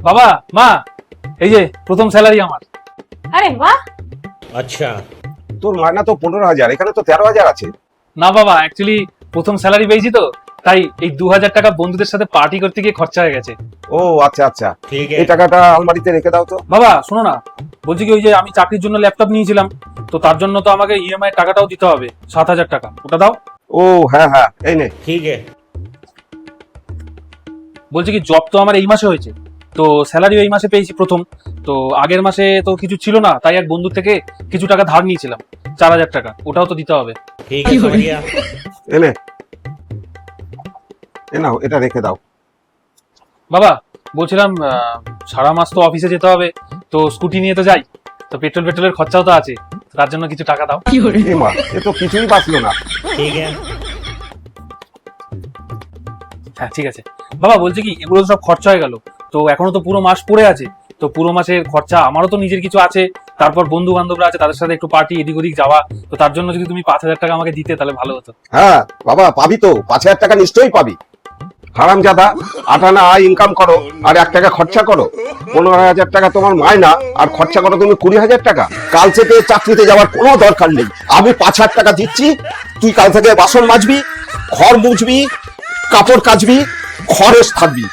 বাবা মা, এই যে প্রথম স্যালারি আমার। আরে বাহ। अच्छा তোর মায়না তো 15,000, এখানে তো 13,000 আছে। না বাবা, অ্যাকচুয়ালি প্রথম স্যালারি পেয়েছি তো, তাই এই 2,000 টাকা বন্ধুদের সাথে পার্টি করতে গিয়ে খরচা হয়ে গেছে। ও আচ্ছা আচ্ছা, ठीक है এই টাকাটা আলমারিতে রেখে দাও তো। বাবা শোনো না, বলছি কি ওই যে আমি চাকরির জন্য ল্যাপটপ নিয়েছিলাম, তো তার জন্য তো আমাকে ইএমআই টাকাটাও দিতে হবে, 7,000 টাকা, ওটা দাও। ও হ্যাঁ হ্যাঁ, এই নে। ठीक है বলছি কি জব তো আমার এই মাসে হয়েছে, তো স্যালারিও এই মাসে পেয়েছি প্রথম। তো আগের মাসে তো কিছু ছিল না, তাই এক বন্ধু থেকে কিছু টাকা ধার নিয়েছিলাম, 4,000 টাকা, ওটাও তো দিতে হবে। ठीक है समझ गया এই নে, এ নাও, এটা রেখে দাও। বাবা বলছিলাম সারা মাস তো অফিসে যেতে হবে, তো স্কুটি নিয়ে তো যাই, তো পেট্রোলের খরচাও তো আছে, তার জন্য কিছু টাকা দাও। এ মা, এ তো কিছুই বাঁচলো না। ठीक है হ্যাঁ ঠিক আছে। বাবা বলছি কি এগুলো তো সব খরচা হয়ে গেল, তো এখনো তো পুরো মাস পড়ে আছে, তো পুরো মাসের খরচা আমারও তো নিজের কিছু আছে, তারপর বন্ধু বান্ধবরা আছে, তাদের সাথে একটু পার্টি এদিক ওদিক যাওয়া, তো তার জন্য যদি তুমি 5,000 টাকা আমাকে দিতে তাহলে ভালো হতো। হ্যাঁ বাবা, পাবি তো, 5,000 টাকা নিশ্চয়ই পাবি। হারামজাদা, 8 আনা আয় ইনকাম করো আর 1 টাকা খরচা করো। 15,000 টাকা তোমার মায়না, আর খরচা করো তুমি 20,000 টাকা। কাল থেকে চাকরিতে যাওয়ার কোনো দরকার নেই, আমি 5,000 টাকা দিচ্ছি। তুই কাল থেকে বাসন মাজবি, ঘর মুছবি, কাপড় কাচবি, খরচ থাকবি।